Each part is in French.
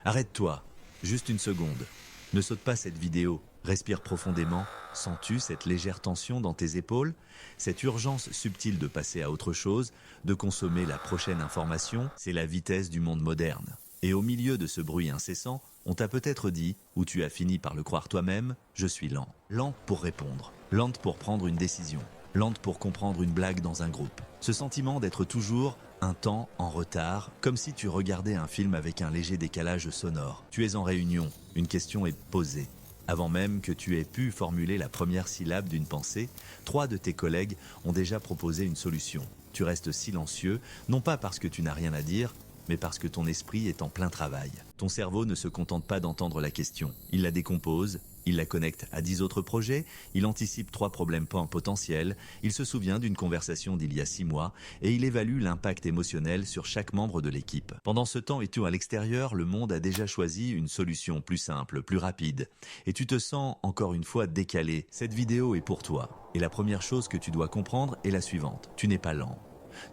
Arrête-toi, juste une seconde. Ne saute pas cette vidéo, respire profondément. Sens-tu cette légère tension dans tes épaules? Cette urgence subtile de passer à autre chose, de consommer la prochaine information, c'est la vitesse du monde moderne. Et au milieu de ce bruit incessant, on t'a peut-être dit, ou tu as fini par le croire toi-même, je suis lent. Lente pour répondre, lente pour prendre une décision, lente pour comprendre une blague dans un groupe. Ce sentiment d'être toujours un temps en retard, comme si tu regardais un film avec un léger décalage sonore. Tu es en réunion, une question est posée. Avant même que tu aies pu formuler la première syllabe d'une pensée, 3 de tes collègues ont déjà proposé une solution. Tu restes silencieux, non pas parce que tu n'as rien à dire, mais parce que ton esprit est en plein travail. Ton cerveau ne se contente pas d'entendre la question. Il la décompose, il la connecte à 10 autres projets, il anticipe 3 problèmes potentiels, il se souvient d'une conversation d'il y a 6 mois et il évalue l'impact émotionnel sur chaque membre de l'équipe. Pendant ce temps et tout à l'extérieur, le monde a déjà choisi une solution plus simple, plus rapide. Et tu te sens encore une fois décalé. Cette vidéo est pour toi. Et la première chose que tu dois comprendre est la suivante. Tu n'es pas lent.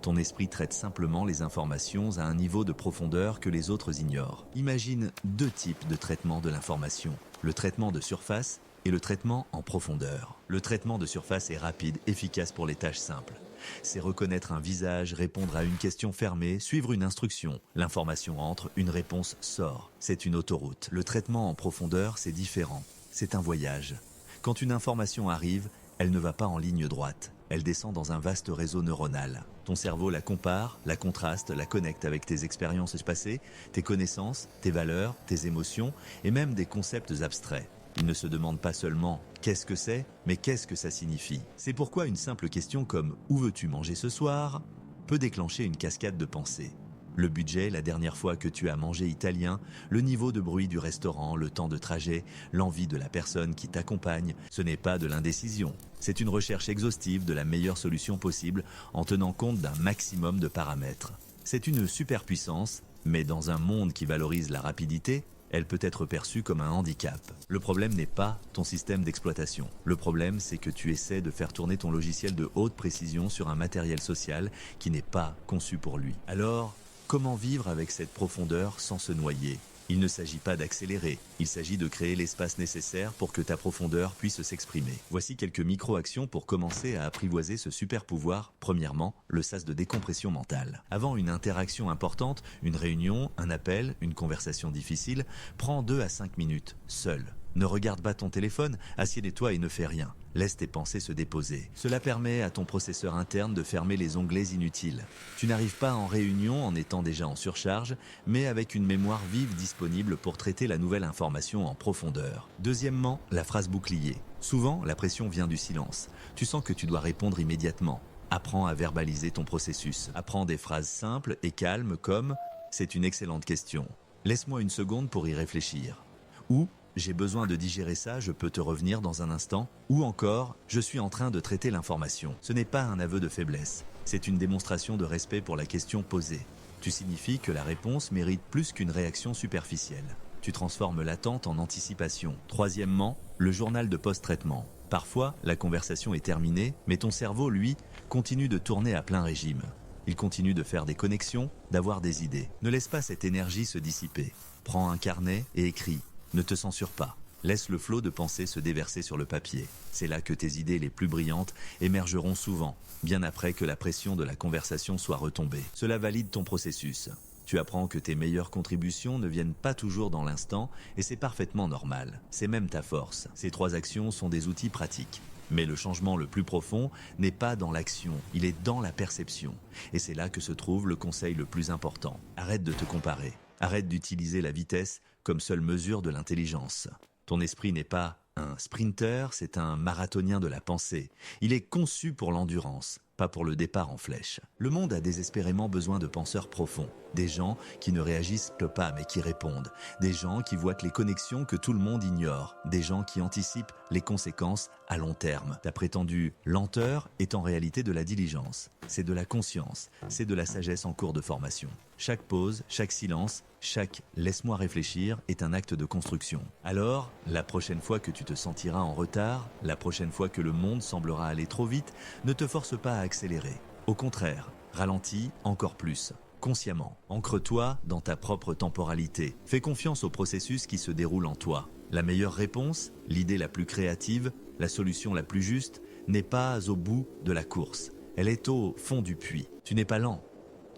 Ton esprit traite simplement les informations à un niveau de profondeur que les autres ignorent. Imagine 2 types de traitement de l'information, le traitement de surface et le traitement en profondeur. Le traitement de surface est rapide, efficace pour les tâches simples. C'est reconnaître un visage, répondre à une question fermée, suivre une instruction. L'information entre, une réponse sort. C'est une autoroute. Le traitement en profondeur, c'est différent. C'est un voyage. Quand une information arrive, elle ne va pas en ligne droite. Elle descend dans un vaste réseau neuronal. Ton cerveau la compare, la contraste, la connecte avec tes expériences passées, tes connaissances, tes valeurs, tes émotions et même des concepts abstraits. Il ne se demande pas seulement « qu'est-ce que c'est ?», mais « qu'est-ce que ça signifie ?» C'est pourquoi une simple question comme « où veux-tu manger ce soir ?» peut déclencher une cascade de pensées. Le budget, la dernière fois que tu as mangé italien, le niveau de bruit du restaurant, le temps de trajet, l'envie de la personne qui t'accompagne, ce n'est pas de l'indécision. C'est une recherche exhaustive de la meilleure solution possible en tenant compte d'un maximum de paramètres. C'est une superpuissance, mais dans un monde qui valorise la rapidité, elle peut être perçue comme un handicap. Le problème n'est pas ton système d'exploitation. Le problème, c'est que tu essaies de faire tourner ton logiciel de haute précision sur un matériel social qui n'est pas conçu pour lui. Alors, comment vivre avec cette profondeur sans se noyer ? Il ne s'agit pas d'accélérer, il s'agit de créer l'espace nécessaire pour que ta profondeur puisse s'exprimer. Voici quelques micro-actions pour commencer à apprivoiser ce super pouvoir. Premièrement, le sas de décompression mentale. Avant une interaction importante, une réunion, un appel, une conversation difficile, prends 2 à 5 minutes, seul. Ne regarde pas ton téléphone, assieds-toi et ne fais rien. Laisse tes pensées se déposer. Cela permet à ton processeur interne de fermer les onglets inutiles. Tu n'arrives pas en réunion en étant déjà en surcharge, mais avec une mémoire vive disponible pour traiter la nouvelle information en profondeur. Deuxièmement, la phrase bouclier. Souvent, la pression vient du silence. Tu sens que tu dois répondre immédiatement. Apprends à verbaliser ton processus. Apprends des phrases simples et calmes comme « C'est une excellente question. Laisse-moi une seconde pour y réfléchir. » Ou « J'ai besoin de digérer ça, je peux te revenir dans un instant » ou encore « Je suis en train de traiter l'information ». Ce n'est pas un aveu de faiblesse, c'est une démonstration de respect pour la question posée. Tu signifies que la réponse mérite plus qu'une réaction superficielle. Tu transformes l'attente en anticipation. Troisièmement, le journal de post-traitement. Parfois, la conversation est terminée, mais ton cerveau, lui, continue de tourner à plein régime. Il continue de faire des connexions, d'avoir des idées. Ne laisse pas cette énergie se dissiper. Prends un carnet et écris. Ne te censure pas. Laisse le flot de pensée se déverser sur le papier. C'est là que tes idées les plus brillantes émergeront souvent, bien après que la pression de la conversation soit retombée. Cela valide ton processus. Tu apprends que tes meilleures contributions ne viennent pas toujours dans l'instant et c'est parfaitement normal. C'est même ta force. Ces 3 actions sont des outils pratiques. Mais le changement le plus profond n'est pas dans l'action, il est dans la perception. Et c'est là que se trouve le conseil le plus important. Arrête de te comparer. Arrête d'utiliser la vitesse comme seule mesure de l'intelligence. Ton esprit n'est pas un sprinter, c'est un marathonien de la pensée. Il est conçu pour l'endurance, pas pour le départ en flèche. Le monde a désespérément besoin de penseurs profonds, des gens qui ne réagissent pas mais qui répondent, des gens qui voient les connexions que tout le monde ignore, des gens qui anticipent les conséquences à long terme. Ta prétendue lenteur est en réalité de la diligence, c'est de la conscience, c'est de la sagesse en cours de formation. Chaque pause, chaque silence, chaque « laisse-moi réfléchir » est un acte de construction. Alors, la prochaine fois que tu te sentiras en retard, la prochaine fois que le monde semblera aller trop vite, ne te force pas à accélérer. Au contraire, ralentis encore plus. consciemment. Ancre-toi dans ta propre temporalité. Fais confiance au processus qui se déroule en toi. La meilleure réponse, l'idée la plus créative, la solution la plus juste, n'est pas au bout de la course. Elle est au fond du puits. Tu n'es pas lent,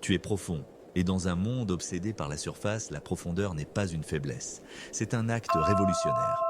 tu es profond. Et dans un monde obsédé par la surface, la profondeur n'est pas une faiblesse. C'est un acte révolutionnaire.